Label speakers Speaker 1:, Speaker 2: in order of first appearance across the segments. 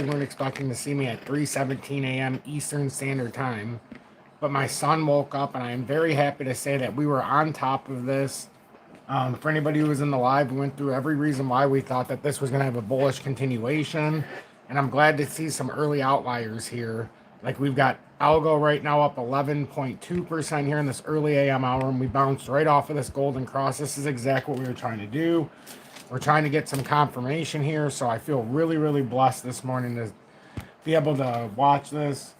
Speaker 1: weren't expecting to see me at 3:17 a.m. Eastern Standard Time, but my son woke up, and I am very happy to say that we were on top of this. For anybody who was in the live, we went through every reason why we thought that this was going to have a bullish continuation, and I'm glad to see some early outliers here. Like we've got algo right now up 11.2% here in this early AM hour, and we bounced right off of this golden cross. This is exactly what we were trying to do. We're trying to get some confirmation here, so I feel really, really blessed this morning to be able to watch this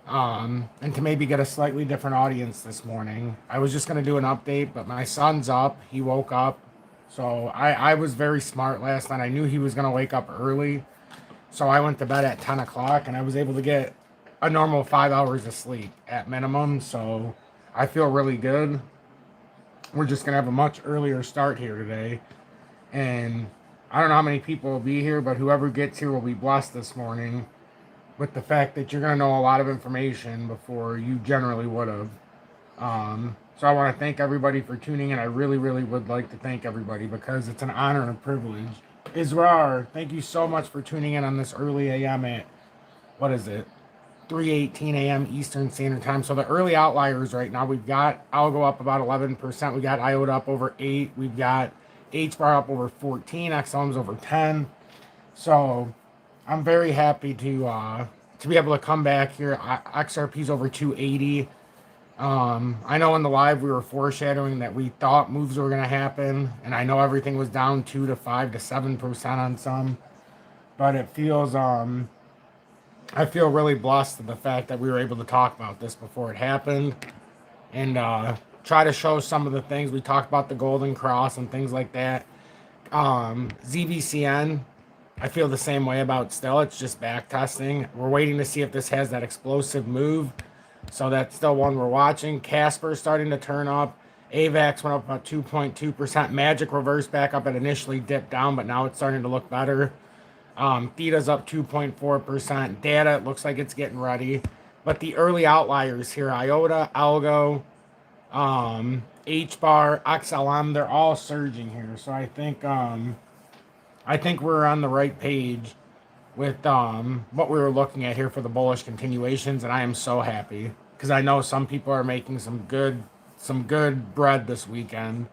Speaker 1: and to maybe get a slightly different audience this morning. I was just going to do an update, but my son's up. He woke up. So I was very smart last night. I knew he was going to wake up early. So I went to bed at 10 o'clock, and I was able to get a normal 5 hours of sleep at minimum. So I feel really good. We're just going to have a much earlier start here today. And I don't know how many people will be here, but whoever gets here will be blessed this morning with the fact that you're going to know a lot of information before you generally would have. So I want to thank everybody for tuning in. I really, really would like to thank everybody because it's an honor and a privilege. Israr, thank you so much for tuning in on this early AM at, what is it, 3:18 a.m. Eastern Standard Time. So the early outliers right now, we've got algo up about 11%. We got IOTA up over 8. We've got H-bar up over 14. XLM's over 10. So I'm very happy to be able to come back here. XRP's over 280. I know in the live we were foreshadowing that we thought moves were going to happen, and I know everything was down 2 to 5 to 7% on some, but it feels I feel really blessed with the fact that we were able to talk about this before it happened, and try to show some of the things we talked about, the golden cross and things like that. ZBCN, I feel the same way about still. It's just back testing. We're waiting to see if this has that explosive move. So that's still one we're watching. Casper's starting to turn up. AVAX went up about 2.2%. Magic reversed back up. It initially dipped down, but now it's starting to look better. Theta's up 2.4%. Data, it looks like it's getting ready. But the early outliers here, IOTA, Algo, H-bar, XLM, they're all surging here. So I think we're on the right page with what we were looking at here for the bullish continuations, and I am so happy because I know some people are making some good bread this weekend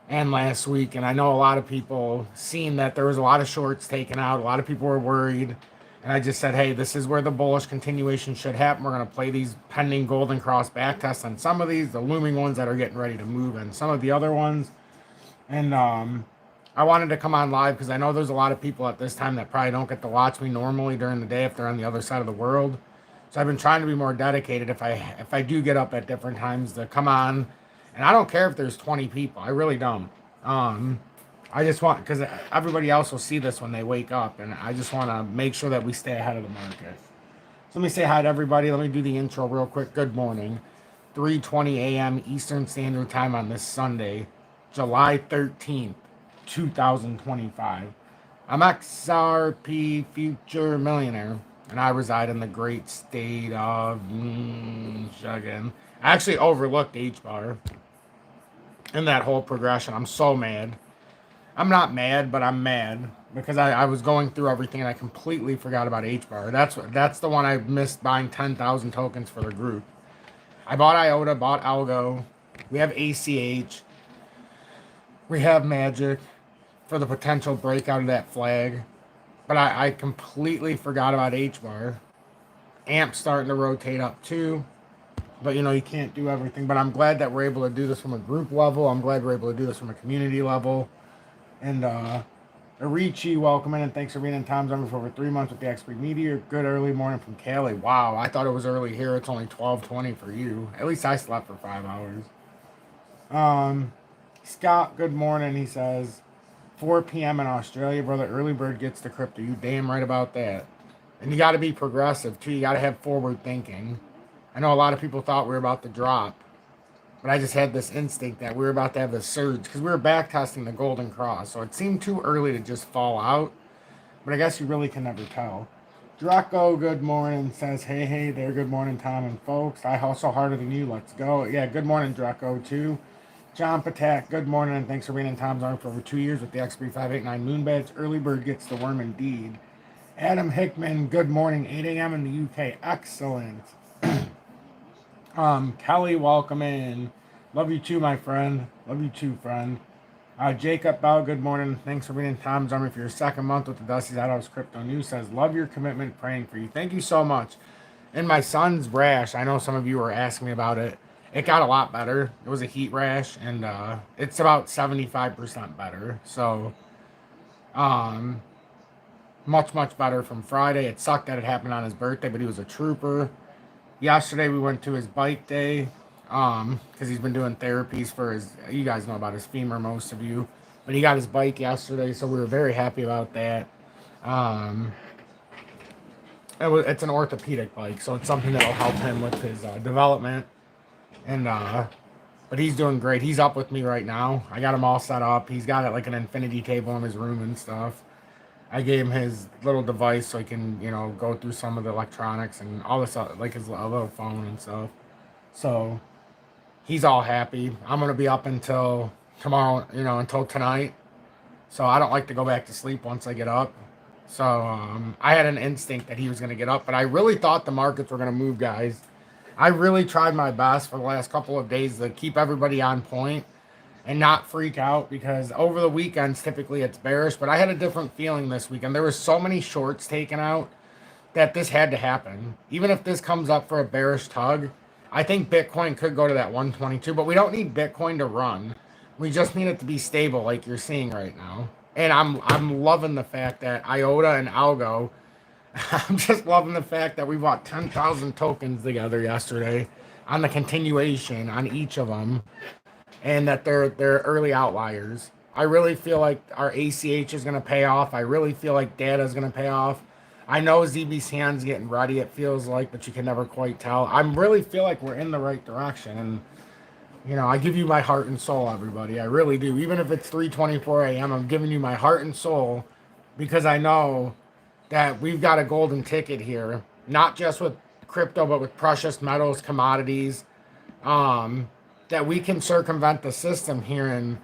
Speaker 1: and last week, and I know a lot of people seen that there was a lot of shorts taken out. A lot of people were worried, and I just said, hey, this is where the bullish continuation should happen. We're going to play these pending golden cross back tests on some of these, the looming ones that are getting ready to move, and some of the other ones. And I wanted to come on live because I know there's a lot of people at this time that probably don't get to watch me normally during the day if they're on the other side of the world. So I've been trying to be more dedicated if I do get up at different times to come on. And I don't care if there's 20 people. I really don't. I just want, because everybody else will see this when they wake up, and I just want to make sure that we stay ahead of the market. So let me say hi to everybody. Let me do the intro real quick. Good morning. 3:20 a.m. Eastern Standard Time on this Sunday, July 13th. 2025. I'm XRP Future Millionaire, and I reside in the great state of Michigan. I actually overlooked H-bar in that whole progression. I'm so mad. I'm not mad, but I'm mad because I was going through everything and I completely forgot about H-bar. That's the one I missed buying 10,000 tokens for the group. I bought IOTA, bought Algo. We have ACH. We have Magic for the potential breakout of that flag. But I completely forgot about H-bar. AMP's starting to rotate up too. But, you can't do everything. But I'm glad that we're able to do this from a group level. I'm glad we're able to do this from a community level. And, Arichi, welcome in. And thanks for being in Tom's Number for over 3 months with the XP Media. Good early morning from Cali. Wow, I thought it was early here. It's only 12:20 for you. At least I slept for 5 hours. Scott, good morning. He says, 4 p.m. in Australia, brother. Early bird gets the crypto. You damn right about that. And you got to be progressive, too. You got to have forward thinking. I know a lot of people thought we were about to drop, but I just had this instinct that we were about to have this surge because we were back testing the golden cross. So it seemed too early to just fall out, but I guess you really can never tell. Draco, good morning, says, hey there. Good morning, Tom and folks. I hustle harder than you. Let's go. Yeah, good morning, Draco, too. John Patak, good morning, and thanks for being in Tom's Arm for over 2 years with the XP 589 Moonbeds. Early bird gets the worm indeed. Adam Hickman, good morning, 8 a.m. in the UK. Excellent. Kelly, welcome in. Love you too, my friend. Love you too, friend. Jacob Bell, good morning. Thanks for being in Tom's Army for your second month with the Dusty's Outhouse Crypto News. Says, love your commitment, praying for you. Thank you so much. And my son's rash, I know some of you were asking me about it. It got a lot better. It was a heat rash, and it's about 75% better. So, much, much better from Friday. It sucked that it happened on his birthday, but he was a trooper. Yesterday, we went to his bike day, because he's been doing therapies for his, you guys know about his femur, most of you. But he got his bike yesterday, so we were very happy about that. It's an orthopedic bike, so it's something that'll help him with his development. And but he's doing great. He's up with me right now. I got him all set up. He's got like an infinity table in his room and stuff. I gave him his little device so he can, go through some of the electronics and all this, like his little phone and stuff. So he's all happy. I'm gonna be up until tomorrow, until tonight. So I don't like to go back to sleep once I get up. So I had an instinct that he was going to get up, but I really thought the markets were going to move, guys. I really tried my best for the last couple of days to keep everybody on point and not freak out, because over the weekends, typically it's bearish, but I had a different feeling this weekend. There were so many shorts taken out that this had to happen. Even if this comes up for a bearish tug, I think Bitcoin could go to that 122, but we don't need Bitcoin to run. We just need it to be stable like you're seeing right now. And I'm loving the fact that IOTA and Algo, I'm just loving the fact that we bought 10,000 tokens together yesterday on the continuation on each of them, and that they're early outliers. I really feel like our ACH is going to pay off. I really feel like data is going to pay off. I know ZBCN's getting ready, it feels like, but you can never quite tell. I really feel like we're in the right direction, and I give you my heart and soul, everybody. I really do. Even if it's 3:24 a.m., I'm giving you my heart and soul, because I know that we've got a golden ticket here, not just with crypto, but with precious metals, commodities, that we can circumvent the system here. And,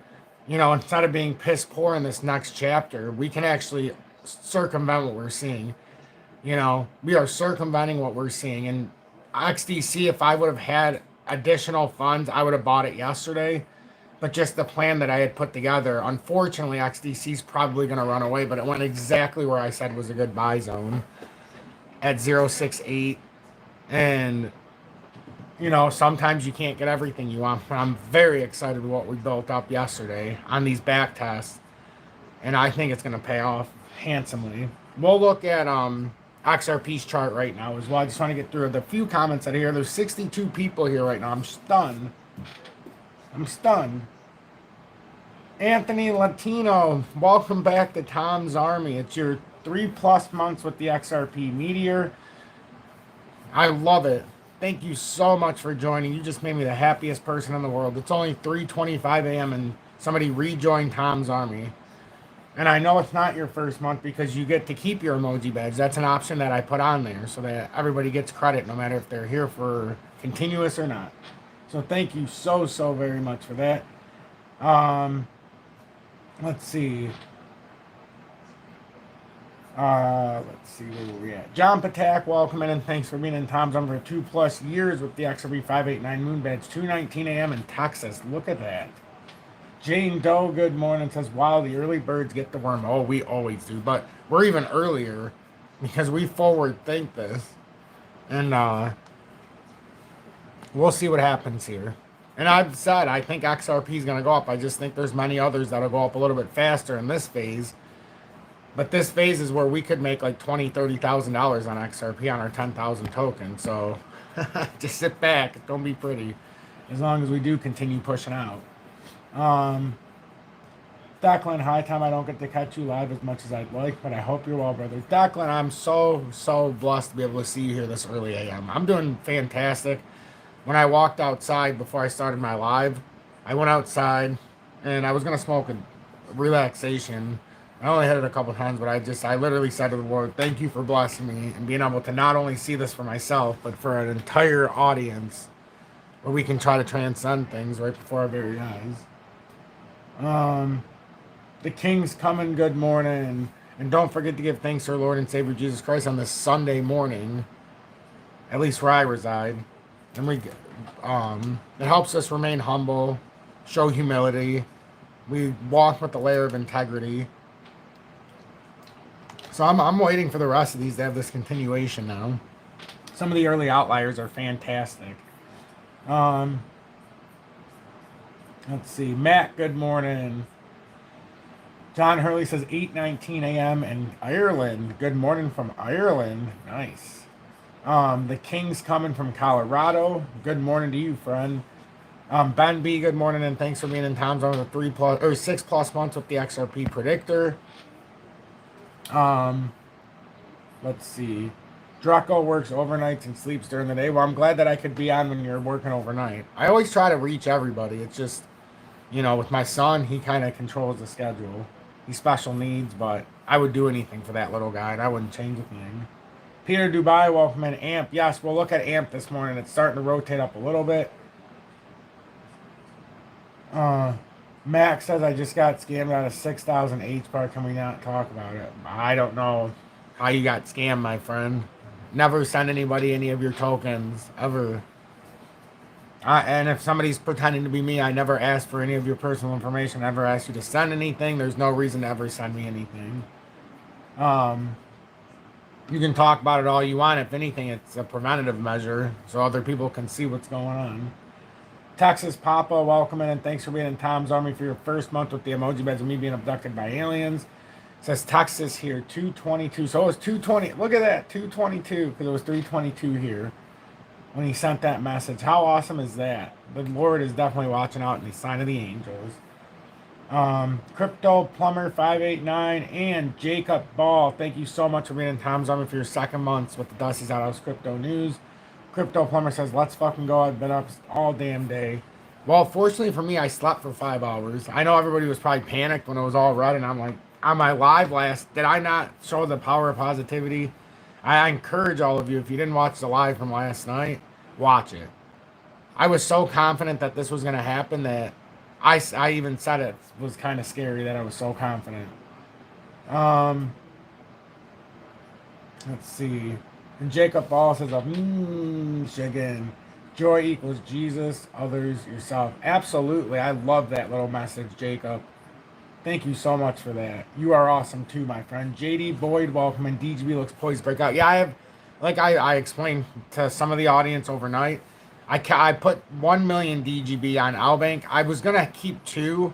Speaker 1: instead of being piss poor in this next chapter, we can actually circumvent what we're seeing. We are circumventing what we're seeing. And XDC, if I would have had additional funds, I would have bought it yesterday. But just the plan that I had put together, unfortunately, XDC is probably going to run away, but it went exactly where I said was a good buy zone at 0.68. And, sometimes you can't get everything you want. But I'm very excited with what we built up yesterday on these back tests. And I think it's going to pay off handsomely. We'll look at XRP's chart right now as well. I just want to get through the few comments out of here. There's 62 people here right now. I'm stunned. Anthony Latino, welcome back to Tom's Army. It's your 3+ months with the XRP Meteor. I love it. Thank you so much for joining. You just made me the happiest person in the world. It's only 3:25 a.m. and somebody rejoined Tom's Army. And I know it's not your first month because you get to keep your emoji badge. That's an option that I put on there so that everybody gets credit no matter if they're here for continuous or not. So thank you so very much for that. Let's see. Where were we at? John Patak, welcome in, and thanks for being in Tom's Army for 2+ years with the XRP 589 Moon Badge, 2:19 a.m. in Texas. Look at that. Jane Doe, good morning, says, wow, the early birds get the worm. Oh, we always do, but we're even earlier because we forward think this. And we'll see what happens here. And I've said I think XRP is going to go up. I just think there's many others that'll go up a little bit faster in this phase. But this phase is where we could make like $20,000, $30,000 on XRP on our 10,000 tokens. So just sit back. Don't be pretty. As long as we do continue pushing out. Declan, hi Tom. I don't get to catch you live as much as I'd like, but I hope you're well, brother. Declan, I'm so blessed to be able to see you here this early AM. I'm doing fantastic. When I walked outside before I started my live, I went outside and I was going to smoke a relaxation. I only hit it a couple times, but I literally said to the Lord, thank you for blessing me and being able to not only see this for myself, but for an entire audience where we can try to transcend things right before our very eyes. The King's coming, good morning. And don't forget to give thanks to our Lord and Savior Jesus Christ on this Sunday morning, at least where I reside. And it helps us remain humble, show humility. We walk with a layer of integrity. So I'm waiting for the rest of these to have this continuation now. Some of the early outliers are fantastic. Let's see. Matt, good morning. John Hurley says 8:19 a.m. in Ireland. Good morning from Ireland. Nice. The King's coming from Colorado. Good morning to you, friend. Ben B, good morning, and thanks for being in Tom's on the 6+ months with the XRP predictor. Let's see. Draco works overnights and sleeps during the day. Well, I'm glad that I could be on when you're working overnight. I always try to reach everybody. It's just, with my son, he kind of controls the schedule. He's special needs, but I would do anything for that little guy, and I wouldn't change a thing. Peter Dubai, welcome in. AMP. Yes, we'll look at AMP this morning. It's starting to rotate up a little bit. Max says, I just got scammed out of 6,000 H-bar. Can we not talk about it? I don't know how you got scammed, my friend. Never send anybody any of your tokens, ever. And if somebody's pretending to be me, I never ask for any of your personal information. I never ask you to send anything. There's no reason to ever send me anything. You can talk about it all you want. If anything, it's a preventative measure so other people can see what's going on. Texas Papa, welcome in, and thanks for being in Tom's Army for your first month with the emoji beds of me being abducted by aliens. It says Texas here, 222. So it was 220. Look at that, 222, because it was 322 here when he sent that message. How awesome is that? The Lord is definitely watching out in the sign of the angels. Crypto Plumber 589 and Jacob Ball, thank you so much for being in Tom's Army for your second month with the Dusty's Outhouse Crypto News. Crypto Plumber says, let's fucking go. I've been up all damn day. Well, fortunately for me, I slept for 5 hours. I know everybody was probably panicked when it was all red, and I'm like, on my live last, did I not show the power of positivity? I encourage all of you, if you didn't watch the live from last night, watch it. I was so confident that this was going to happen that I even said it was kind of scary that I was so confident. Let's see. And Jacob Ball says, again, joy equals Jesus, others, yourself. Absolutely. I love that little message, Jacob. Thank you so much for that. You are awesome too, my friend. JD Boyd, welcome. And DGB looks poised to break out. Yeah, I have, like I explained to some of the audience overnight, I put 1 million DGB on Albank. I was going to keep 2,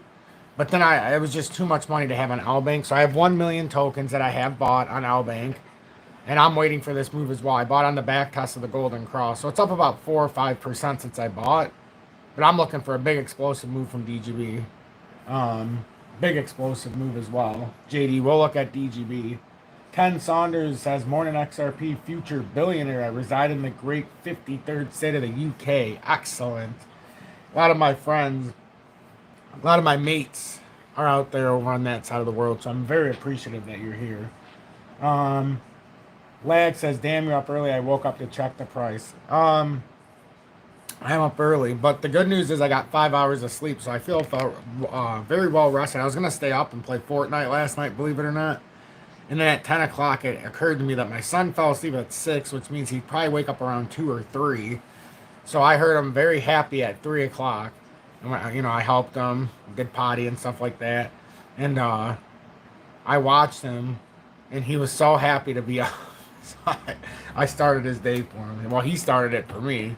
Speaker 1: but then it was just too much money to have on Albank. So I have 1 million tokens that I have bought on Albank. And I'm waiting for this move as well. I bought on the back test of the Golden Cross. So it's up about 4 or 5% since I bought. But I'm looking for a big explosive move from DGB. Big explosive move as well. JD, we'll look at DGB. Ken Saunders says, morning XRP, future billionaire. I reside in the great 53rd state of the UK. Excellent. A lot of my friends, a lot of my mates are out there over on that side of the world. So I'm very appreciative that you're here. Lag says, damn, you're up early. I woke up to check the price. I'm up early, but the good news is I got 5 hours of sleep, so I feel very well rested. I was going to stay up and play Fortnite last night, believe it or not. And then at 10 o'clock, it occurred to me that my son fell asleep at 6, which means he'd probably wake up around 2 or 3. So I heard him very happy at 3 o'clock. And, I helped him, did potty and stuff like that. And I watched him, and he was so happy to be up. So I started his day for him. Well, he started it for me.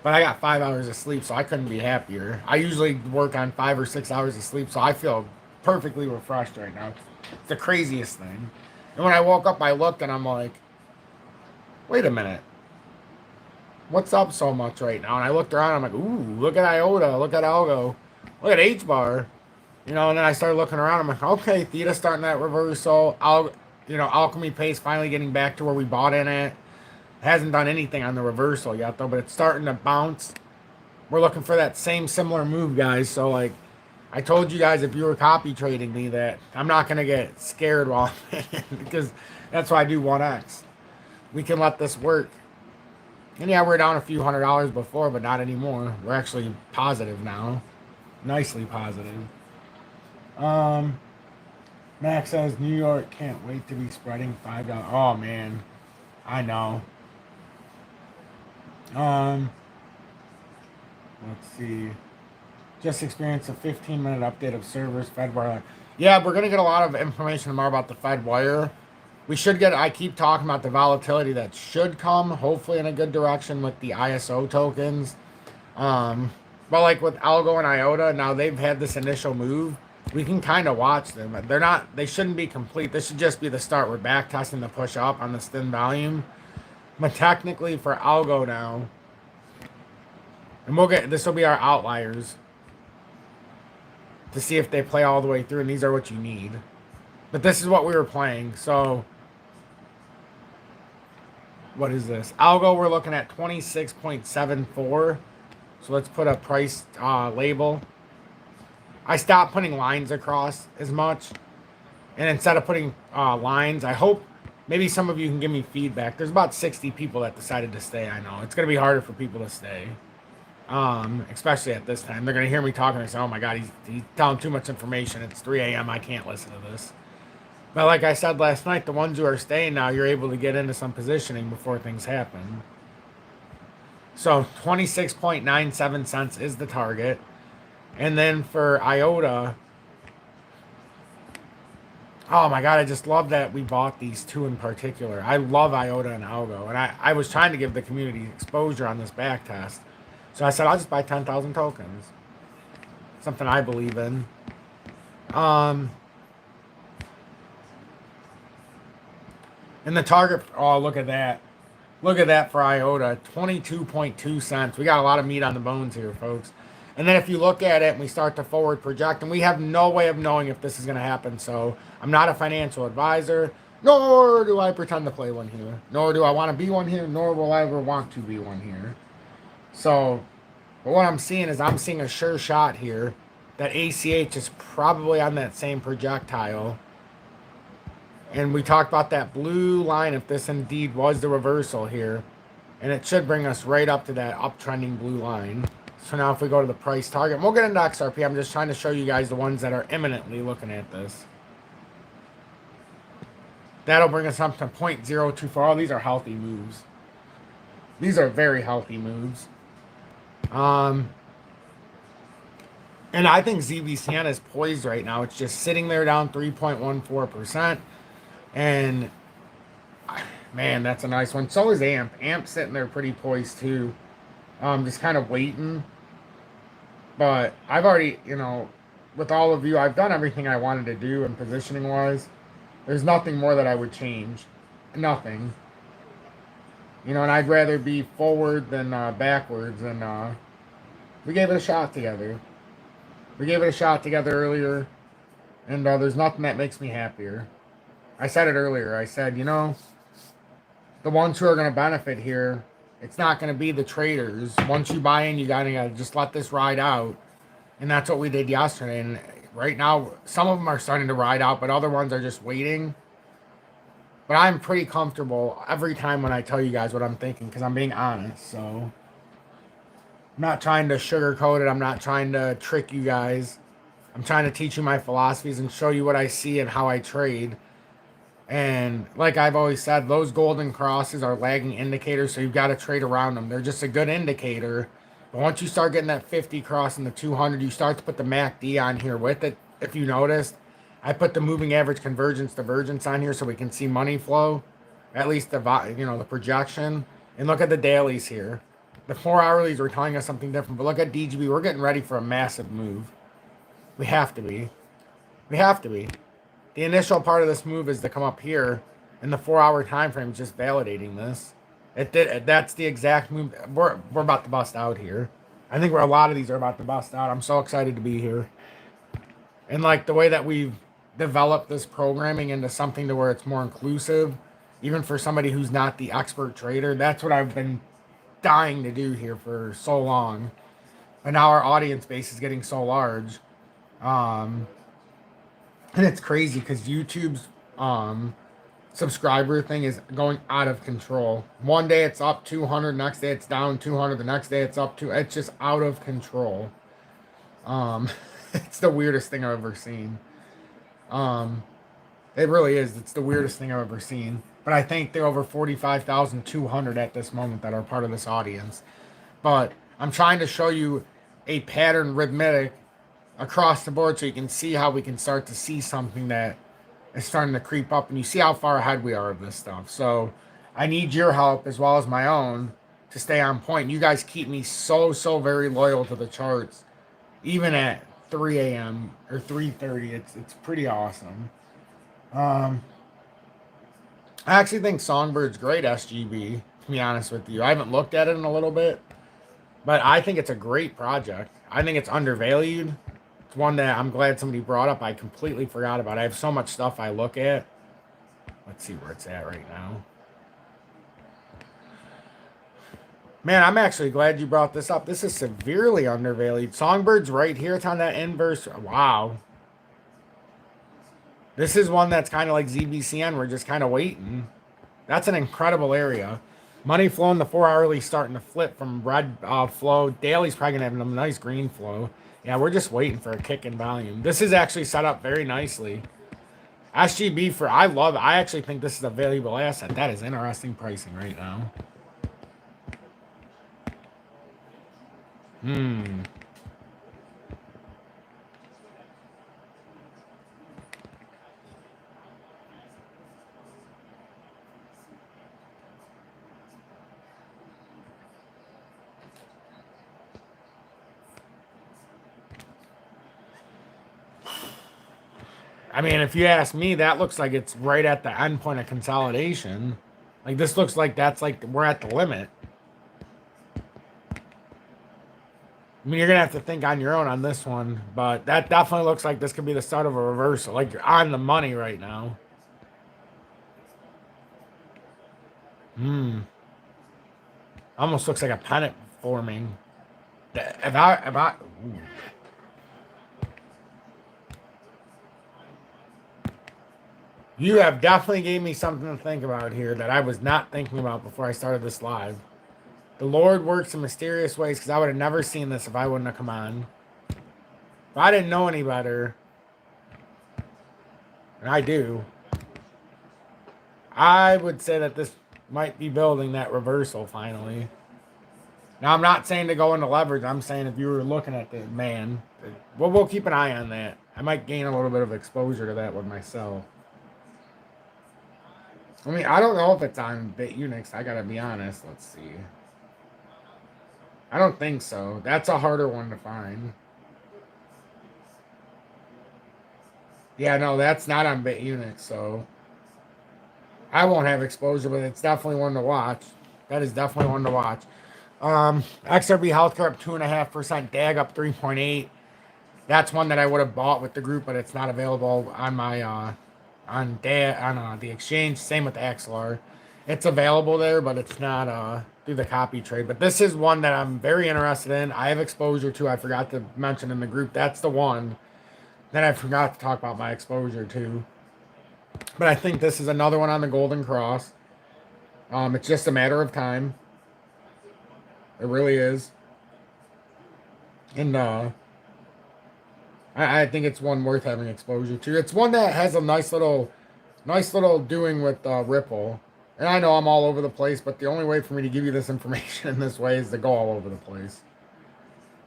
Speaker 1: But I got 5 hours of sleep, so I couldn't be happier. I usually work on 5 or 6 hours of sleep, so I feel perfectly refreshed right now. It's the craziest thing. And when I woke up, I looked, and I'm like, wait a minute. What's up so much right now? And I looked around, I'm like, ooh, look at IOTA, look at Algo, look at H-bar. And then I started looking around, I'm like, okay, Theta starting that reversal. Alchemy Pace finally getting back to where we bought in at. Hasn't done anything on the reversal yet, though, but it's starting to bounce. We're looking for that same similar move, guys. So, I told you guys if you were copy trading me that I'm not going to get scared while I'm in, because that's why I do 1X. We can let this work. And yeah, we're down a few $100 before, but not anymore. We're actually positive now. Nicely positive. Max says New York can't wait to be spreading $5. Oh man, I know. Let's see. Just experienced a 15-minute update of servers, Fedwire. Yeah, we're gonna get a lot of information tomorrow about the Fedwire. We should get. I keep talking about the volatility that should come, hopefully in a good direction with the ISO tokens. But like with Algo and IOTA, now they've had this initial move. We can kind of watch them. They're not. They shouldn't be complete. This should just be the start. We're back testing the push up on the thin volume. But technically for Algo now, and we'll get. This will be our outliers to see if they play all the way through. And these are what you need. But this is what we were playing. So what is this? Algo, we're looking at 26.74. So let's put a price label. I stopped putting lines across as much. And instead of putting lines, I hope maybe some of you can give me feedback. There's about 60 people that decided to stay, I know. It's going to be harder for people to stay. Especially at this time. They're going to hear me talking and say, oh my God, he's telling too much information. It's 3 a.m. I can't listen to this. But like I said last night, the ones who are staying now, you're able to get into some positioning before things happen. So 26.97 cents is the target. And then for IOTA, oh my God, I just love that we bought these two in particular. I love IOTA and Algo. And I was trying to give the community exposure on this back test. So I said, I'll just buy 10,000 tokens. Something I believe in. And the target, oh, look at that. Look at that for IOTA, 22.2 cents. We got a lot of meat on the bones here, folks. And then if you look at it and we start to forward project, and we have no way of knowing if this is going to happen. So I'm not a financial advisor, nor do I pretend to play one here. Nor do I want to be one here, nor will I ever want to be one here. So, but what I'm seeing is I'm seeing a sure shot here that ACH is probably on that same projectile. And we talked about that blue line, if this indeed was the reversal here. And it should bring us right up to that uptrending blue line. So now if we go to the price target, we'll get into XRP. I'm just trying to show you guys the ones that are imminently looking at this. That'll bring us up to 0.024. All these are healthy moves. These are very healthy moves. And I think ZBCN is poised right now. It's just sitting there down 3.14%. And man, that's a nice one. So is AMP. AMP's sitting there pretty poised too. Just kind of waiting. But I've already, you know, with all of you, I've done everything I wanted to do and positioning wise. There's nothing more that I would change. Nothing. You know, and I'd rather be forward than backwards. And we gave it a shot together. We gave it a shot together earlier. And there's nothing that makes me happier. I said it earlier. I said, you know, the ones who are going to benefit here, it's not going to be the traders. Once you buy in, you got to just let this ride out. And that's what we did yesterday. And right now, some of them are starting to ride out, but other ones are just waiting. But I'm pretty comfortable every time when I tell you guys what I'm thinking because I'm being honest. So I'm not trying to sugarcoat it. I'm not trying to trick you guys. I'm trying to teach you my philosophies and show you what I see and how I trade. And like I've always said, those golden crosses are lagging indicators, so you've got to trade around them. They're just a good indicator. But once you start getting that 50 cross and the 200, you start to put the MACD on here with it. If you noticed, I put the moving average convergence divergence on here so we can see money flow, at least the, you know, the projection. And look at the dailies here. The 4 hourlies are telling us something different. But look at DGB. We're getting ready for a massive move. We have to be. We have to be. The initial part of this move is to come up here, and the 4-hour time frame is just validating this. That's the exact move. We're about to bust out here. I think a lot of these are about to bust out. I'm so excited to be here. And like the way that we've developed this programming into something to where it's more inclusive, even for somebody who's not the expert trader, that's what I've been dying to do here for so long. And now our audience base is getting so large. And it's crazy because YouTube's subscriber thing is going out of control. One day it's up 200, next day it's down 200, the next day it's up 200. It's just out of control. It's the weirdest thing I've ever seen. It really is. It's the weirdest thing I've ever seen. But I think they're over 45,200 at this moment that are part of this audience. But I'm trying to show you a pattern rhythmic across the board so you can see how we can start to see something that is starting to creep up, and you see how far ahead we are of this stuff. So I need your help as well as my own to stay on point. You guys keep me so very loyal to the charts, even at 3 a.m. or 3:30. It's pretty awesome. Um, I actually think Songbird's great SGB. To be honest with you, I haven't looked at it in a little bit, but I think it's a great project. I think it's undervalued. It's one that I'm glad somebody brought up. I completely forgot about. I have so much stuff I look at. Let's see where it's at right now. Man, I'm actually glad you brought this up. This is severely undervalued. Songbird's right here. It's on that inverse. Wow. This is one that's kind of like ZBCN. We're just kind of waiting. That's an incredible area. Money flow in the 4 hourly starting to flip from red flow. Daily's probably going to have a nice green flow. Yeah, we're just waiting for a kick in volume. This is actually set up very nicely. SGB for, I love it. I actually think this is a valuable asset. That is interesting pricing right now. I mean, if you ask me, that looks like it's right at the end point of consolidation. Like, this looks like that's like we're at the limit. I mean, you're going to have to think on your own on this one, but that definitely looks like this could be the start of a reversal. Like, you're on the money right now. Almost looks like a pennant forming. Ooh. You have definitely gave me something to think about here that I was not thinking about before I started this live. The Lord works in mysterious ways because I would have never seen this if I wouldn't have come on. If I didn't know any better, and I do, I would say that this might be building that reversal finally. Now, I'm not saying to go into leverage. I'm saying if you were looking at the man, well, we'll keep an eye on that. I might gain a little bit of exposure to that with myself. I mean, I don't know if it's on BITUNIX. I gotta be honest. Let's see. I don't think so. That's a harder one to find. Yeah, no, that's not on BITUNIX, so I won't have exposure, but it's definitely one to watch. That is definitely one to watch. XRP Healthcare up 2.5%, DAG up 3.8. That's one that I would have bought with the group, but it's not available on my on the exchange. Same with XLR. It's available there, but it's not through the copy trade. But this is one that I'm very interested in. I have exposure to. I forgot to mention in the group. That's the one that I forgot to talk about my exposure to. But I think this is another one on the Golden Cross. It's just a matter of time. It really is. And I think it's one worth having exposure to. It's one that has a nice little doing with Ripple. And I know I'm all over the place, but the only way for me to give you this information in this way is to go all over the place.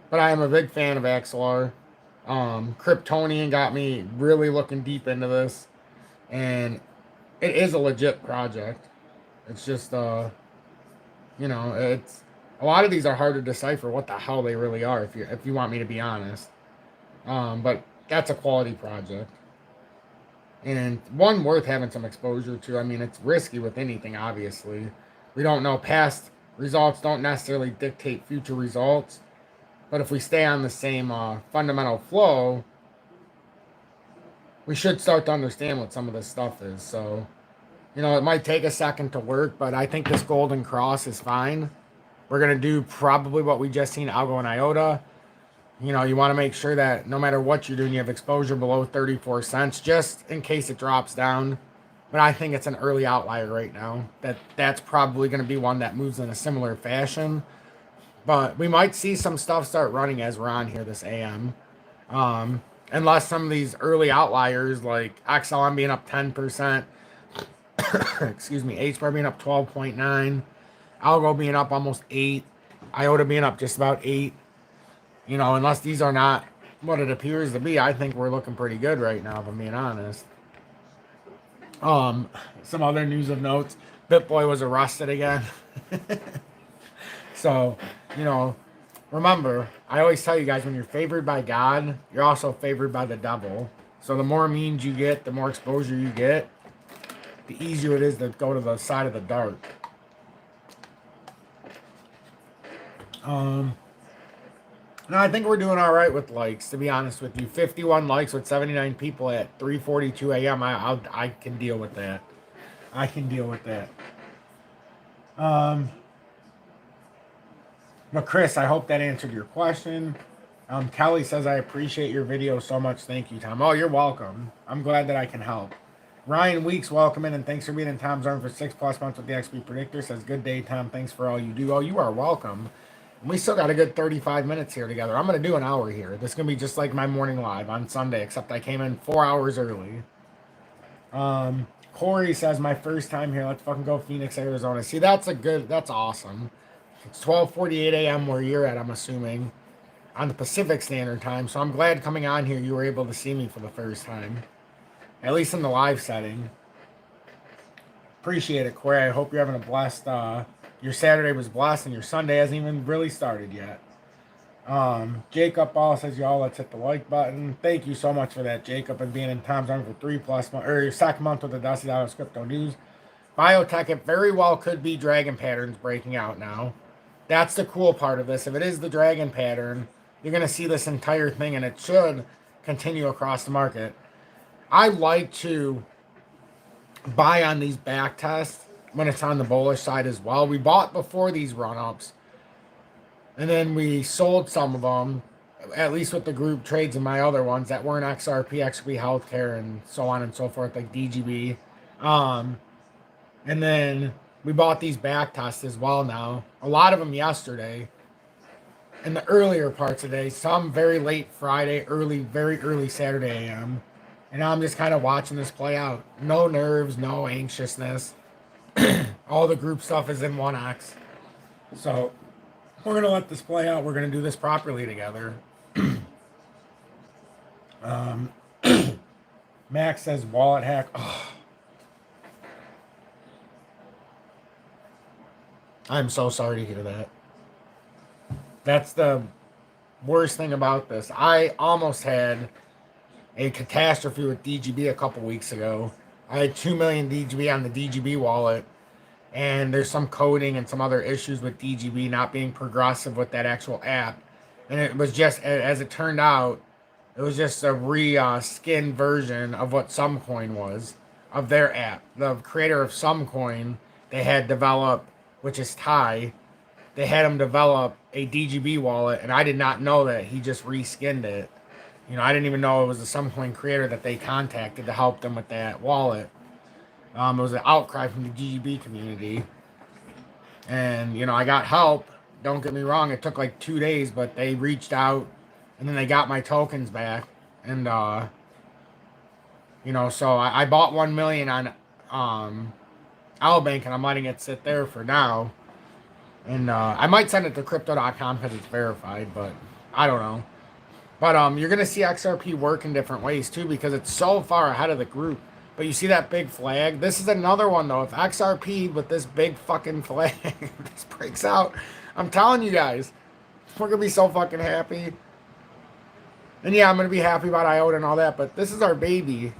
Speaker 1: But I am a big fan of XLR. Kryptonian got me really looking deep into this, and it is a legit project. It's just it's a lot of these are hard to decipher what the hell they really are if you want me to be honest. But that's a quality project. And one worth having some exposure to. I mean, it's risky with anything, obviously. We don't know. Past results don't necessarily dictate future results. But if we stay on the same fundamental flow, we should start to understand what some of this stuff is. So, it might take a second to work, but I think this Golden Cross is fine. We're going to do probably what we just seen, Algo and IOTA. You want to make sure that no matter what you're doing, you have exposure below 34 cents, just in case it drops down. But I think it's an early outlier right now. That's probably going to be one that moves in a similar fashion. But we might see some stuff start running as we're on here this AM. unless some of these early outliers like XLM being up 10%, excuse me, HBAR being up 12.9, Algo being up almost 8, IOTA being up just about 8. You know, unless these are not what it appears to be, I think we're looking pretty good right now, if I'm being honest. Some other news of notes, BitBoy was arrested again. So, you know, remember, I always tell you guys, when you're favored by God, you're also favored by the devil. So the more means you get, the more exposure you get, the easier it is to go to the side of the dark. No, I think we're doing all right with likes, to be honest with you. 51 likes with 79 people at 3:42 a.m. I can deal with that. I can deal with that. But Chris, I hope that answered your question. Kelly says, I appreciate your video so much. Thank you, Tom. Oh, you're welcome. I'm glad that I can help. Ryan Weeks, welcome in, and thanks for being in Tom's Arm for 6+ months with the XP Predictor. Says, good day, Tom. Thanks for all you do. Oh, you are welcome. And we still got a good 35 minutes here together. I'm going to do an hour here. This is going to be just like my morning live on Sunday, except I came in 4 hours early. Corey says, my first time here. Let's fucking go Phoenix, Arizona. See, that's awesome. It's 12:48 a.m. where you're at, I'm assuming, on the Pacific Standard Time. So I'm glad coming on here you were able to see me for the first time, at least in the live setting. Appreciate it, Corey. I hope you're having a blessed, your Saturday was blessed and your Sunday hasn't even really started yet. Jacob Ball says, y'all, let's hit the like button. Thank you so much for that, Jacob, and being in Tom's Arm for 3+ months, or your second month with the Dusty Dollars Crypto News. Biotech, it very well could be dragon patterns breaking out now. That's the cool part of this. If it is the dragon pattern, you're going to see this entire thing, and it should continue across the market. I like to buy on these back tests when it's on the bullish side as well. We bought before these run-ups, and then we sold some of them, at least with the group trades and my other ones that weren't XRP, XRP Healthcare, and so on and so forth, like DGB. And then we bought these back tests as well now. A lot of them yesterday. In the earlier parts of the day. Some very late Friday, very early Saturday a.m. And now I'm just kind of watching this play out. No nerves, no anxiousness. All the group stuff is in 1x. So we're going to let this play out. We're going to do this properly together. Max says wallet hack. Oh. I'm so sorry to hear that. That's the worst thing about this. I almost had a catastrophe with DGB a couple weeks ago. I had 2 million DGB on the DGB wallet, and there's some coding and some other issues with DGB not being progressive with that actual app. And it was just, as it turned out, it was just a re-skinned version of what Sumcoin was, of their app. The creator of Sumcoin, they had developed, which is Thai, they had him develop a DGB wallet, and I did not know that. He just reskinned it. You know, I didn't even know it was the Sumcoin creator that they contacted to help them with that wallet. It was an outcry from the DGB community. And, you know, I got help. Don't get me wrong, it took like 2 days, but they reached out, and then they got my tokens back. And, you know, so I bought 1 million on Bank, and I'm letting it sit there for now. And I might send it to crypto.com because it's verified, but I don't know. But you're going to see XRP work in different ways too, because it's so far ahead of the group. But you see that big flag? This is another one though. If XRP with this big fucking flag this breaks out, I'm telling you guys, we're going to be so fucking happy. And yeah, I'm going to be happy about IOTA and all that, but this is our baby.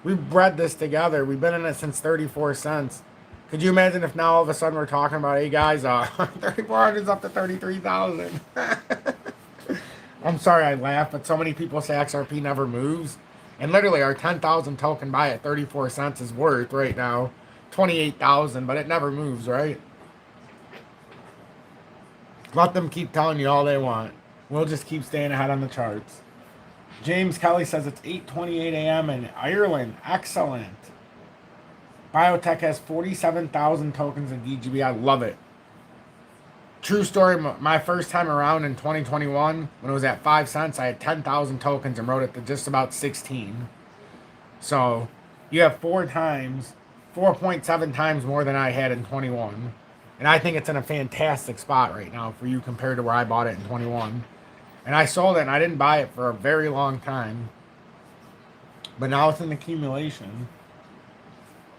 Speaker 1: We bred this together. We've been in it since 34 cents. Could you imagine if now all of a sudden we're talking about, hey guys, 3,400 is up to 33,000. I'm sorry I laugh, but so many people say XRP never moves. And literally our 10,000 token buy at 34 cents is worth right now 28,000, but it never moves, right? Let them keep telling you all they want. We'll just keep staying ahead on the charts. James Kelly says it's 8:28 a.m. in Ireland. Excellent. Biotech has 47,000 tokens in DGB. I love it. True story, my first time around in 2021, when it was at 5 cents, I had 10,000 tokens and wrote it to just about 16. So you have 4.7 times more than I had in 21. And I think it's in a fantastic spot right now for you compared to where I bought it in 21. And I sold it and I didn't buy it for a very long time. But now it's an accumulation.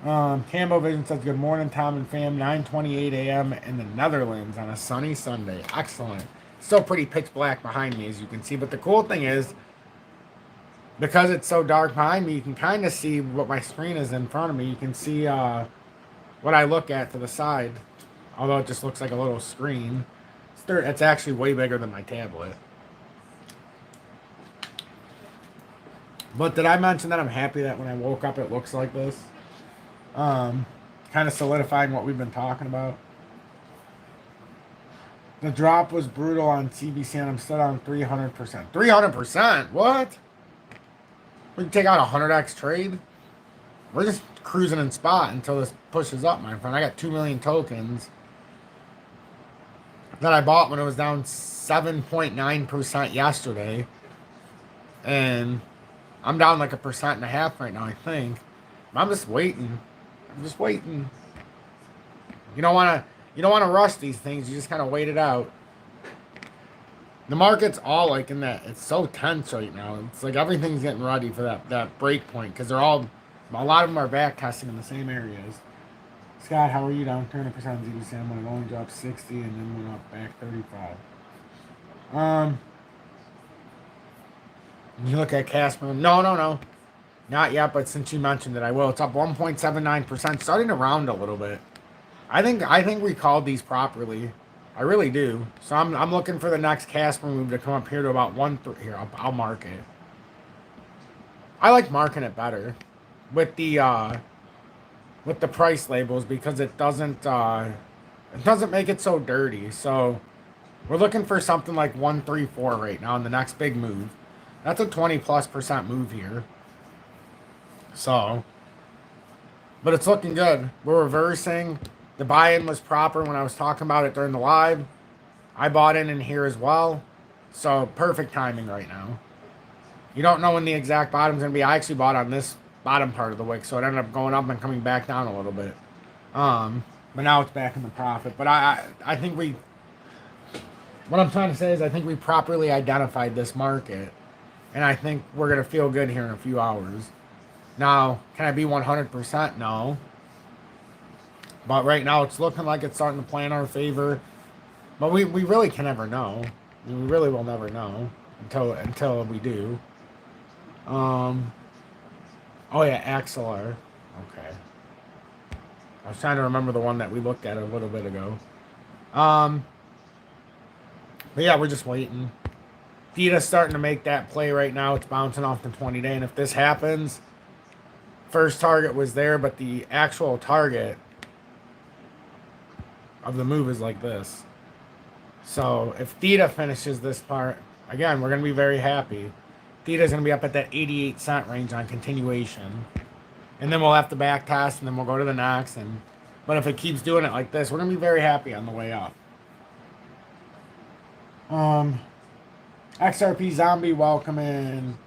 Speaker 1: Cambo Vision says, good morning, Tom and fam. 9:28 a.m. in the Netherlands on a sunny Sunday. Excellent. Still pretty pitch black behind me, as you can see. But the cool thing is, because it's so dark behind me, you can kind of see what my screen is in front of me. You can see what I look at to the side. Although it just looks like a little screen. It's actually way bigger than my tablet. But did I mention that I'm happy that when I woke up it looks like this? Kind of solidifying what we've been talking about. The drop was brutal on CBC and I'm still down 300%. 300%? What? We can take out a 100x trade? We're just cruising in spot until this pushes up, my friend. I got 2 million tokens that I bought when it was down 7.9% yesterday. And I'm down like 1.5% right now, I think. I'm just waiting. I'm just waiting. You don't want to rush these things. You just kind of wait it out. The market's all like in that. It's so tense right now. It's like everything's getting ready for that break point because a lot of them are back testing in the same areas. Scott, how are you? Down 30% ZBCM when it only dropped 60 and then went up back 35. You look at Casper. No. Not yet, but since you mentioned it, I will. It's up 1.79%, starting to round a little bit. I think we called these properly. I really do. So I'm looking for the next Casper move to come up here to about 1.3. Here, I'll mark it. I like marking it better with the price labels because it doesn't make it so dirty. So we're looking for something like 134 right now in the next big move. That's a 20+% move here. So, but it's looking good. We're reversing. The buy-in was proper when I was talking about it during the live. I bought in here as well. So, perfect timing right now. You don't know when the exact bottom's going to be. I actually bought on this bottom part of the wick, so it ended up going up and coming back down a little bit. But now it's back in the profit. But I think what I'm trying to say is I think we properly identified this market. And I think we're going to feel good here in a few hours. Now, can I be 100%? No. But right now, it's looking like it's starting to play in our favor. But we really can never know. We really will never know until we do. Oh, yeah, XLR. Okay. I was trying to remember the one that we looked at a little bit ago. But yeah, we're just waiting. Theta's starting to make that play right now. It's bouncing off the 20-day. And if this happens... First target was there, but the actual target of the move is like this. So if Theta finishes this part, again, we're going to be very happy. Theta's going to be up at that 88-cent range on continuation. And then we'll have to back test, and then we'll go to the next. But if it keeps doing it like this, we're going to be very happy on the way up. XRP Zombie, welcome in.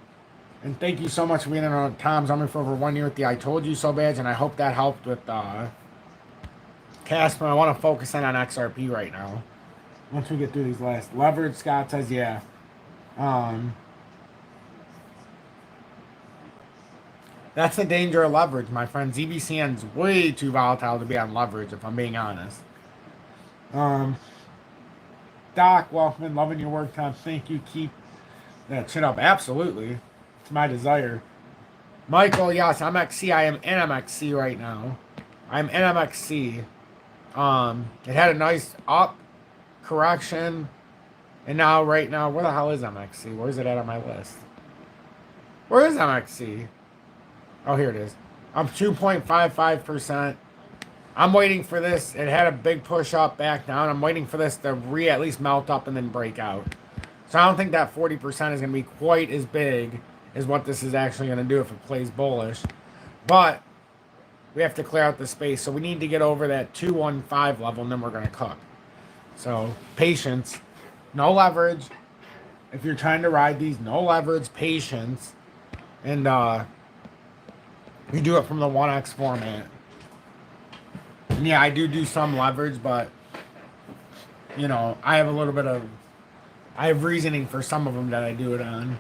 Speaker 1: And thank you so much for being on Tom's Zombie for over 1 year with the I Told You So badge, and I hope that helped with Casper. I want to focus in on XRP right now. Once we get through these last. Leverage, Scott says, yeah. That's the danger of leverage, my friend. ZBCN's way too volatile to be on leverage, if I'm being honest. Doc, welcome in. Loving your work, Tom. Thank you. Keep that shit up. Absolutely. It's my desire. Michael, yes, I'm XC. I am in MXC right now. I'm in MXC. It had a nice up correction. And now, right now, where the hell is MXC? Where is it at on my list? Where is MXC? Oh, here it is. I'm 2.55%. I'm waiting for this. It had a big push up, back down. I'm waiting for this to at least melt up and then break out. So I don't think that 40% is going to be quite as big as what this is actually going to do if it plays bullish. But we have to clear out the space. So we need to get over that 215 level, and then we're going to cook. So patience, no leverage. If you're trying to ride these, no leverage, patience, and you do it from the 1x format. And yeah, I do some leverage, but you know, I have reasoning for some of them that I do it on.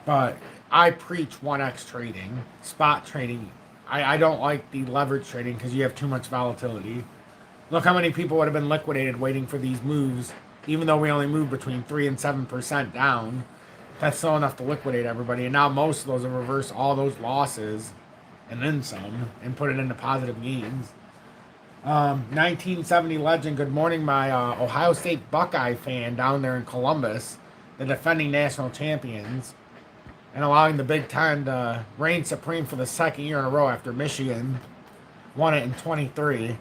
Speaker 1: But I preach 1x trading, spot trading. I don't like the leverage trading because you have too much volatility. Look how many people would have been liquidated waiting for these moves, even though we only moved between 3 and 7% down. That's still enough to liquidate everybody. And now most of those have reversed all those losses and then some and put it into positive gains. 1970 legend, good morning, my Ohio State Buckeye fan down there in Columbus, the defending national champions, and allowing the Big Ten to reign supreme for the second year in a row after Michigan won it in 23.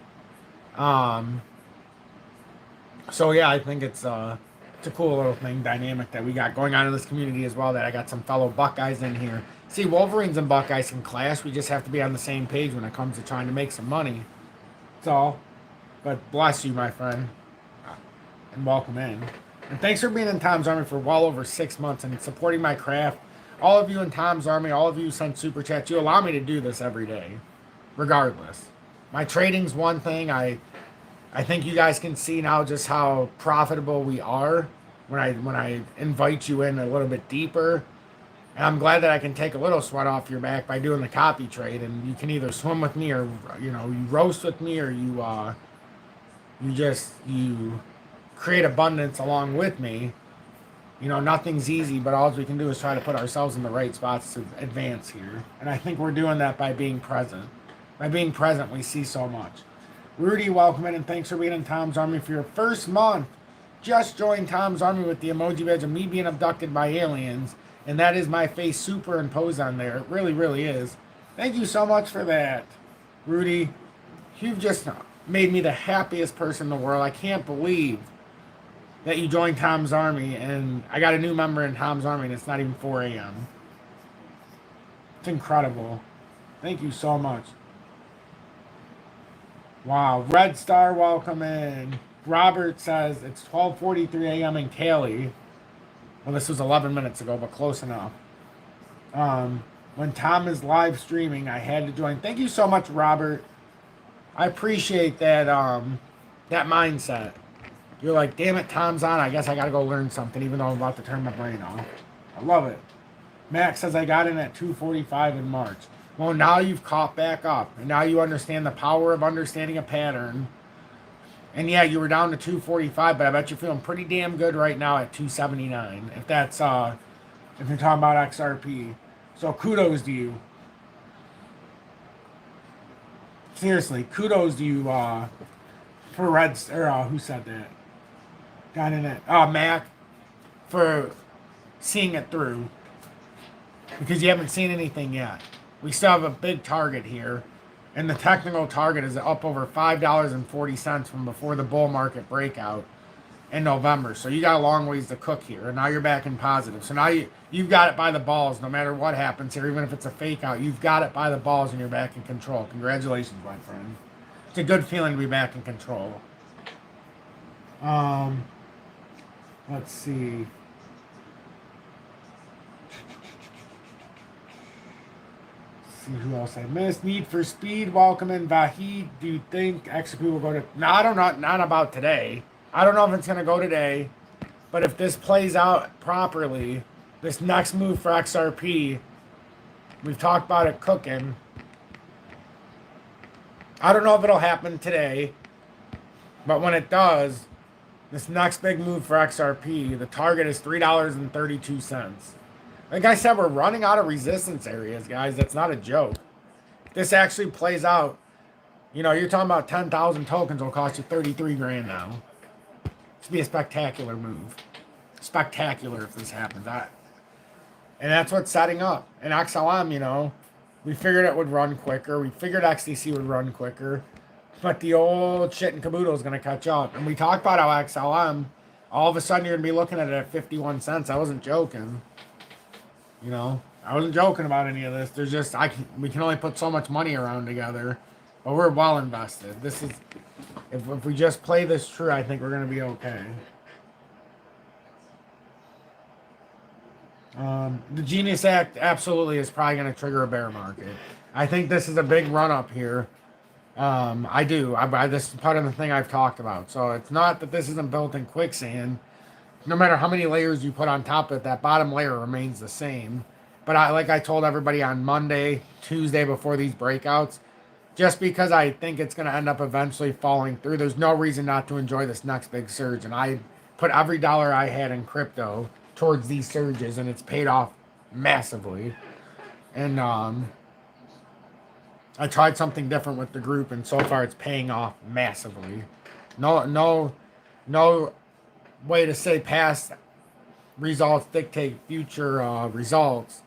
Speaker 1: So yeah, I think it's a cool little thing, dynamic that we got going on in this community as well, that I got some fellow Buckeyes in here. See, Wolverines and Buckeyes can clash. We just have to be on the same page when it comes to trying to make some money. That's all. But bless you, my friend, and welcome in. And thanks for being in Tom's Army for well over 6 months and supporting my craft. All of you in Tom's Army, all of you sent super chats. You allow me to do this every day, regardless. My trading's one thing. I think you guys can see now just how profitable we are when I invite you in a little bit deeper. And I'm glad that I can take a little sweat off your back by doing the copy trade. And you can either swim with me, or you roast with me, or you create abundance along with me. Nothing's easy, but all we can do is try to put ourselves in the right spots to advance here. And I think we're doing that by being present. By being present, we see so much. Rudy, welcome in, and thanks for being in Tom's Army for your first month. Just joined Tom's Army with the emoji badge of me being abducted by aliens, and that is my face superimposed on there. It really, really is. Thank you so much for that, Rudy. You've just made me the happiest person in the world. I can't believe that you joined Tom's Army, and I got a new member in Tom's Army, and it's not even 4 a.m. It's incredible. Thank you so much. Wow. Red Star, welcome in. Robert says it's 12:43 a.m. in Cali. Well, this was 11 minutes ago, but close enough. When Tom is live streaming, I had to join. Thank you so much, Robert. I appreciate that that mindset. You're like, damn it, Tom's on. I guess I got to go learn something, even though I'm about to turn my brain off. I love it. Max says I got in at 2:45 in March. Well, now you've caught back up, and now you understand the power of understanding a pattern. And yeah, you were down to 245, but I bet you're feeling pretty damn good right now at 279. If that's if you're talking about XRP, so kudos to you. Seriously, kudos to you for Reds, or who said that? Got in it. Mac, for seeing it through, because you haven't seen anything yet. We still have a big target here, and the technical target is up over $5.40 from before the bull market breakout in November. So you got a long ways to cook here, and now you're back in positive. So now you've got it by the balls, no matter what happens here, even if it's a fake out. You've got it by the balls, and you're back in control. Congratulations, my friend. It's a good feeling to be back in control. Let's see. See who else I missed. Need for Speed, welcome in. Vahid, do you think XRP will go to... No, I don't know, not about today. I don't know if it's going to go today, but if this plays out properly, this next move for XRP, we've talked about it cooking. I don't know if it'll happen today, but when it does, this next big move for XRP, the target is $3.32. Like I said, we're running out of resistance areas, guys. That's not a joke. If this actually plays out, you're talking about 10,000 tokens will cost you 33 grand now. It's be a spectacular move. Spectacular if this happens. And that's what's setting up. And XLM, we figured it would run quicker. We figured XDC would run quicker. But the old shit and caboodle is going to catch up. And we talked about how XLM, all of a sudden you're going to be looking at it at 51 cents. I wasn't joking. I wasn't joking about any of this. There's just, we can only put so much money around together, but we're well invested. If we just play this true, I think we're going to be okay. The Genius Act absolutely is probably going to trigger a bear market. I think this is a big run up here. I do. This is part of the thing I've talked about. So it's not that this isn't built in quicksand. No matter how many layers you put on top of it, that bottom layer remains the same. But like I told everybody on Monday, Tuesday before these breakouts, just because I think it's going to end up eventually falling through, there's no reason not to enjoy this next big surge. And I put every dollar I had in crypto towards these surges, and it's paid off massively. And I tried something different with the group, and so far it's paying off massively. No way to say past results dictate future results.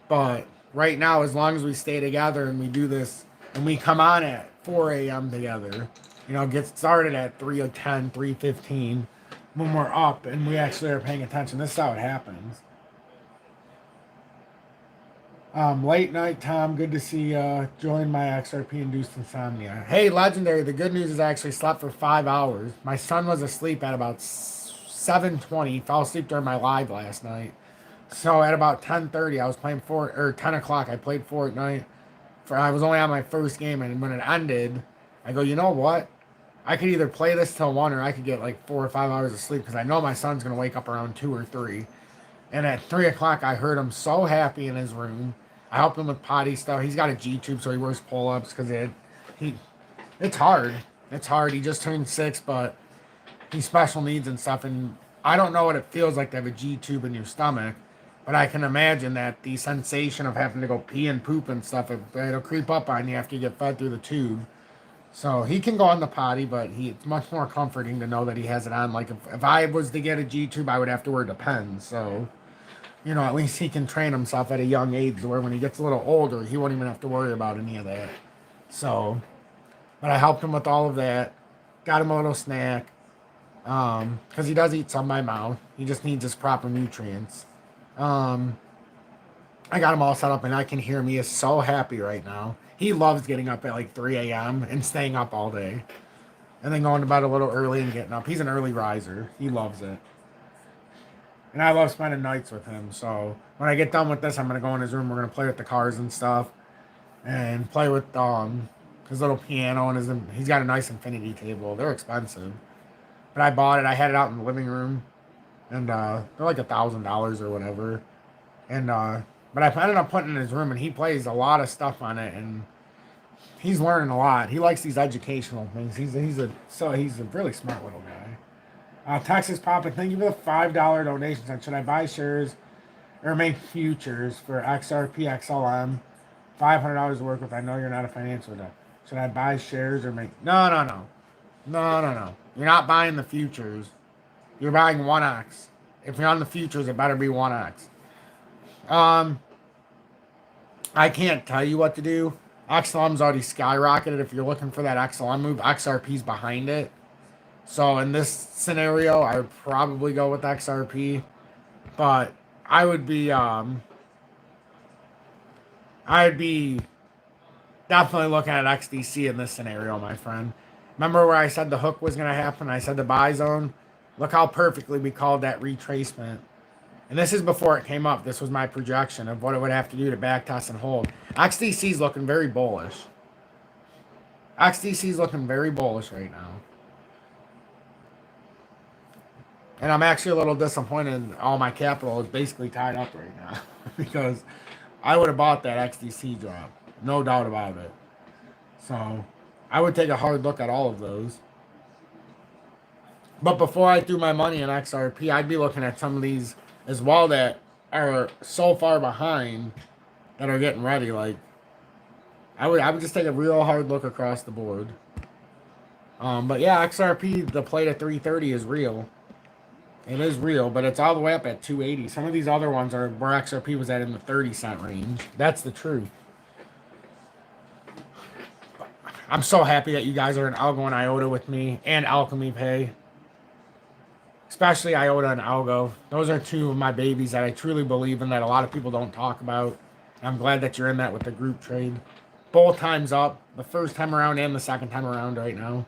Speaker 1: But right now, as long as we stay together and we do this, and we come on at 4 a.m. together, get started at 3:10, 3:15, when we're up and we actually are paying attention. This is how it happens. Late night, Tom. Good to see you. Join my XRP-induced insomnia. Hey, Legendary. The good news is I actually slept for 5 hours. My son was asleep at about 7:20. He fell asleep during my live last night. So at about 10:30, I was playing 10 o'clock. I played Fortnite. I was only on my first game, and when it ended, I go, you know what? I could either play this till 1 or I could get like 4 or 5 hours of sleep because I know my son's going to wake up around 2 or 3. And at 3 o'clock, I heard him so happy in his room. I helped him with potty stuff. He's got a G-tube, so he wears pull-ups because it's hard. It's hard. He just turned 6, but he's special needs and stuff. And I don't know what it feels like to have a G-tube in your stomach, but I can imagine that the sensation of having to go pee and poop and stuff, it'll creep up on you after you get fed through the tube. So he can go on the potty, but it's much more comforting to know that he has it on. Like if I was to get a G-tube, I would have to wear Depends. So, at least he can train himself at a young age where when he gets a little older, he won't even have to worry about any of that. So, but I helped him with all of that. Got him a little snack. Because he does eat some by mouth. He just needs his proper nutrients. I got him all set up and I can hear him. He is so happy right now. He loves getting up at like 3 a.m. and staying up all day. And then going to bed a little early and getting up. He's an early riser. He loves it. And I love spending nights with him. So when I get done with this, I'm going to go in his room. We're going to play with the cars and stuff. And play with his little piano. And he's got a nice infinity table. They're expensive. But I bought it. I had it out in the living room. And they're like $1,000 or whatever. And but I ended up putting it in his room. And he plays a lot of stuff on it. And he's learning a lot. He likes these educational things. He's a really smart little guy. Texas Papa, thank you for the $5 donations. And should I buy shares or make futures for XRP XLM? $500 to work with. I know you're not a financial guy. Should I buy shares or make? No. You're not buying the futures. You're buying 1x. If you're on the futures, it better be 1x. I can't tell you what to do. XLM's already skyrocketed. If you're looking for that XLM move, XRP's behind it. So in this scenario, I would probably go with XRP, but I would be definitely looking at XDC in this scenario, my friend. Remember where I said the hook was going to happen? I said the buy zone. Look how perfectly we called that retracement. And this is before it came up. This was my projection of what it would have to do to backtest and hold. XDC's looking very bullish. XDC's looking very bullish right now. And I'm actually a little disappointed all my capital is basically tied up right now. Because I would have bought that XDC drop. No doubt about it. So I would take a hard look at all of those. But before I threw my money in XRP, I'd be looking at some of these as well that are so far behind that are getting ready. Like I would just take a real hard look across the board. But yeah, XRP, the plate at 330 is real. It is real, but it's all the way up at 280. Some of these other ones are where XRP was at in the 30-cent range. That's the truth. I'm so happy that you guys are in Algo and IOTA with me and Alchemy Pay. Especially IOTA and Algo. Those are two of my babies that I truly believe in that a lot of people don't talk about. I'm glad that you're in that with the group trade. Both times up. The first time around and the second time around right now.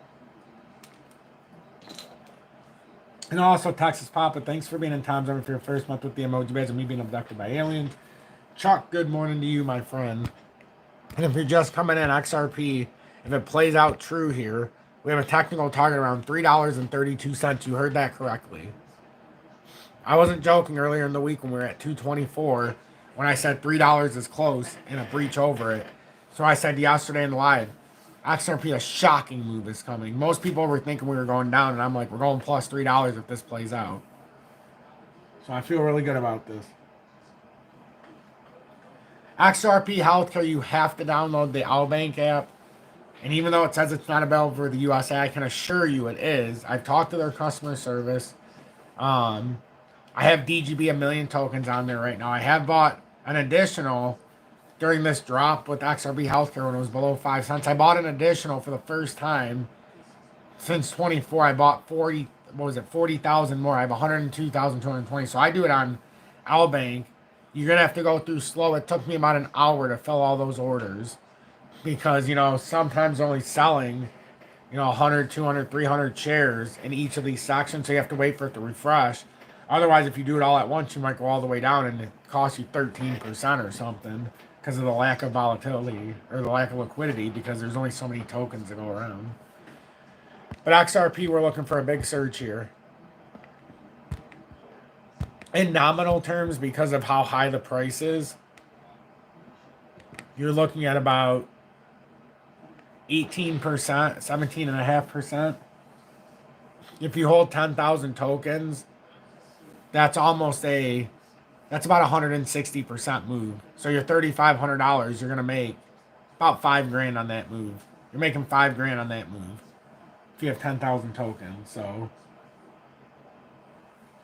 Speaker 1: And also, Texas Papa, thanks for being in Tom's Army for your first month with the emoji badge and me being abducted by aliens. Chuck, good morning to you, my friend. And if you're just coming in, XRP, if it plays out true here, we have a technical target around $3.32. You heard that correctly. I wasn't joking earlier in the week when we were at 224 when I said $3 is close and a breach over it. So I said yesterday in the live, XRP, a shocking move is coming. Most people were thinking we were going down, and I'm like, we're going plus $3 if this plays out. So I feel really good about this. XRP Healthcare, you have to download the Outbank app. And even though it says it's not available for the USA, I can assure you it is. I've talked to their customer service. I have DGB 1,000,000 tokens on there right now. I have bought an additional during this drop with XRP Healthcare when it was below 5 cents. I bought an additional for the first time since 24. I bought 40, what was it, 40,000 more. I have 102,220. So I do it on Outbank. You're going to have to go through slow. It took me about an hour to fill all those orders because, you know, sometimes only selling, you know, 100, 200, 300 shares in each of these sections. So you have to wait for it to refresh. Otherwise, if you do it all at once, you might go all the way down and it costs you 13% or something because of the lack of volatility or the lack of liquidity because there's only so many tokens to go around. But XRP, we're looking for a big surge here. In nominal terms, because of how high the price is, you're looking at about 18%, 17.5%. If you hold 10,000 tokens, that's about a 160% move. So your $3,500, you're gonna make about $5,000 on that move. You're making $5,000 on that move if you have 10,000 tokens. So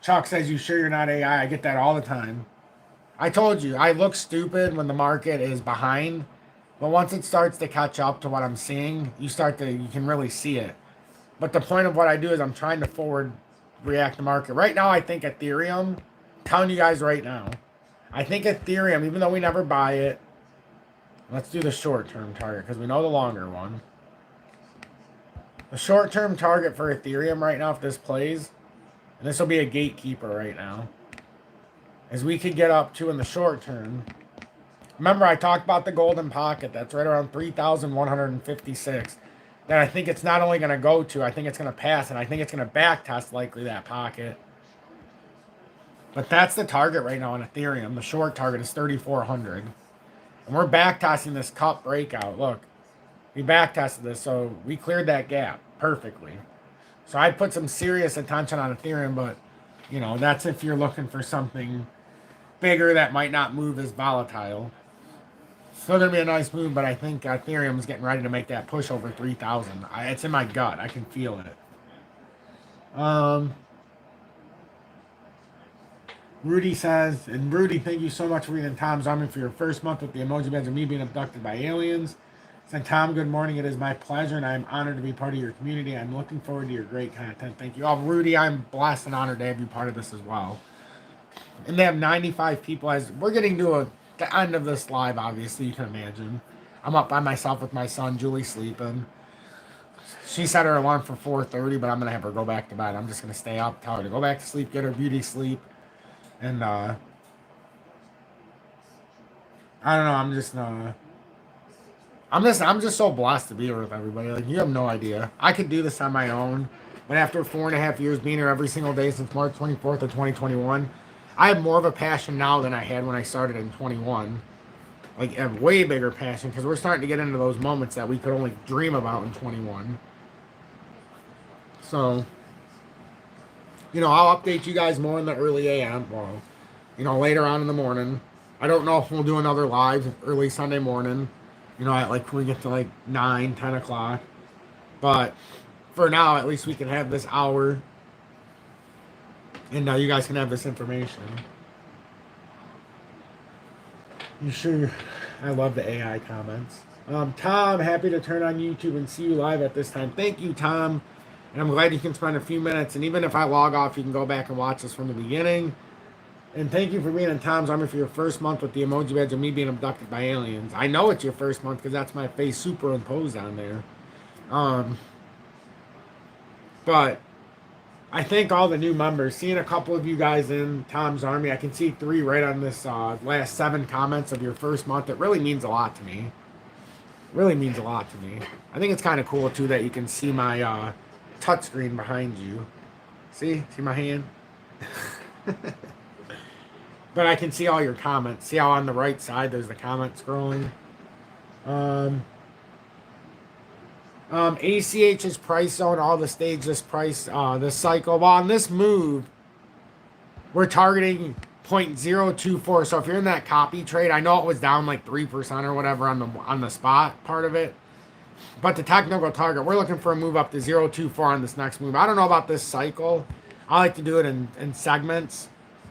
Speaker 1: Chuck says, "You sure you're not AI?" I get that all the time. I told you I look stupid when the market is behind, but once it starts to catch up to what I'm seeing, you can really see it. But the point of what I do is I'm trying to forward react the market. Right now, I think Ethereum, I'm telling you guys right now, I think Ethereum, even though we never buy it, let's do the short-term target because we know the longer one. The short-term target for Ethereum right now, if this plays, and this will be a gatekeeper right now, is we could get up to in the short term. Remember, I talked about the golden pocket. That's right around 3,156. That I think it's not only going to go to, I think it's going to pass, and I think it's going to back test likely that pocket. But that's the target right now on Ethereum. The short target is 3,400. And we're back testing this cup breakout. Look, we back tested this, so we cleared that gap perfectly. So I put some serious attention on Ethereum, but, you know, that's if you're looking for something bigger that might not move as volatile. Still going to be a nice move, but I think Ethereum is getting ready to make that push over 3,000. It's in my gut. I can feel it. Rudy says, and Rudy, thank you so much for reading Tom's Army for your first month with the emoji badge of me being abducted by aliens. Said, Tom, good morning. It is my pleasure, and I'm honored to be part of your community. I'm looking forward to your great content. Thank you. Oh, Rudy, I'm blessed and honored to have you part of this as well. And they have 95 people. As we're getting to the end of this live, obviously, you can imagine. I'm up by myself with my son, Julie, sleeping. She set her alarm for 4:30, but I'm going to have her go back to bed. I'm just going to stay up, tell her to go back to sleep, get her beauty sleep. And, I don't know, I'm just so blessed to be here with everybody. Like, you have no idea. I could do this on my own, but after 4.5 years being here every single day since March 24th of 2021, I have more of a passion now than I had when I started in 21. Like, a way bigger passion, because we're starting to get into those moments that we could only dream about in 21. So, you know, I'll update you guys more in the early AM. Well, you know, later on in the morning. I don't know if we'll do another live early Sunday morning. You know, when we get to like 9, 10 o'clock. But for now, at least we can have this hour. And you guys can have this information. You sure? I love the AI comments. Tom, happy to turn on YouTube and see you live at this time. Thank you, Tom. And I'm glad you can spend a few minutes. And even if I log off, you can go back and watch this from the beginning. And thank you for being in Tom's Army for your first month with the emoji badge of me being abducted by aliens. I know it's your first month because that's my face superimposed on there. But I thank all the new members. Seeing a couple of you guys in Tom's Army. I can see 3 right on this last 7 comments of your first month. It really means a lot to me. Really means a lot to me. I think it's kind of cool, too, that you can see my touchscreen behind you. See? See my hand? But I can see all your comments. See how on the right side there's the comment scrolling? ACH's price zone, all the stage this price, this cycle. Well, on this move, we're targeting 0.024. So if you're in that copy trade, I know it was down like 3% or whatever on the spot part of it. But the technical target, we're looking for a move up to 0.24 on this next move. I don't know about this cycle. I like to do it in segments.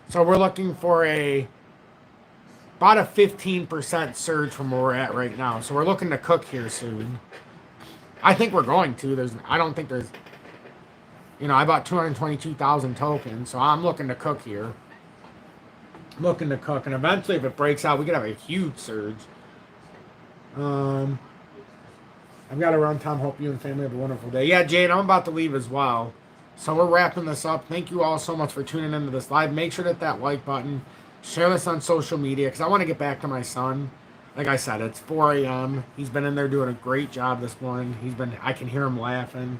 Speaker 1: So we're looking for about a 15% surge from where we're at right now. So we're looking to cook here soon. I think we're going to. I don't think there's, I bought 222,000 tokens, so I'm looking to cook here. Looking to cook, and eventually if it breaks out, we could have a huge surge. I've got to run, Tom. Hope you and family have a wonderful day. Yeah, Jane, I'm about to leave as well. So we're wrapping this up. Thank you all so much for tuning into this live. Make sure to hit that like button. Share this on social media, because I want to get back to my son. Like I said, it's 4 a.m. He's been in there doing a great job this morning. I can hear him laughing.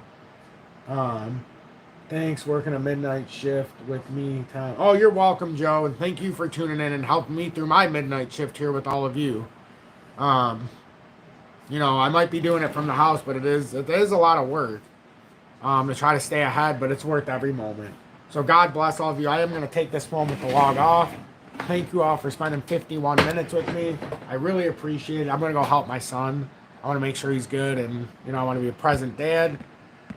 Speaker 1: Thanks, working a midnight shift with me, Tom. Oh, you're welcome, Joe, and thank you for tuning in and helping me through my midnight shift here with all of you. I might be doing it from the house, but it is a lot of work to try to stay ahead, but it's worth every moment. So God bless all of you. I am going to take this moment to log off. Thank you all for spending 51 minutes with me. I really appreciate it. I'm going to go help my son. I want to make sure he's good, and, I want to be a present dad.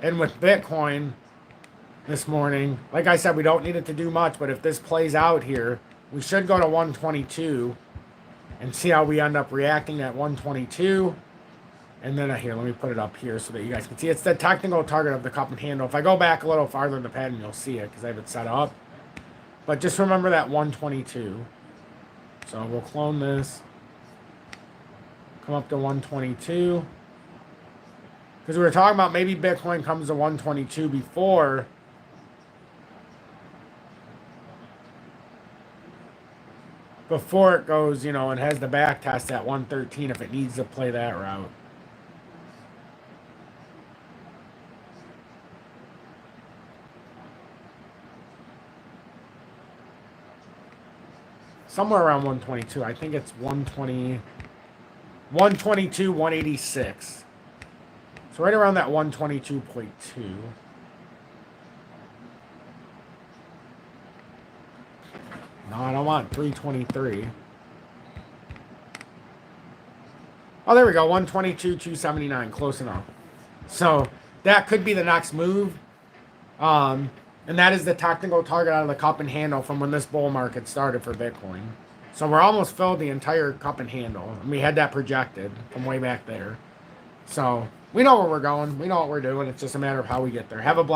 Speaker 1: And with Bitcoin this morning, like I said, we don't need it to do much, but if this plays out here, we should go to 122 and see how we end up reacting at 122. And then here, let me put it up here so that you guys can see. It's the technical target of the cup and handle. If I go back a little farther in the pattern, you'll see it because I have it set up. But just remember that 122. So we'll clone this. Come up to 122. Because we were talking about maybe Bitcoin comes to 122 before it goes, and has the back test at 113 if it needs to play that route. Somewhere around 122. I think it's 120, 122, 186. So right around that 122.2. No, I don't want 323. Oh, there we go. 122, 279. Close enough. So that could be the next move. And that is the technical target out of the cup and handle from when this bull market started for Bitcoin. So we're almost filled the entire cup and handle. And we had that projected from way back there. So we know where we're going. We know what we're doing. It's just a matter of how we get there. Have a blessed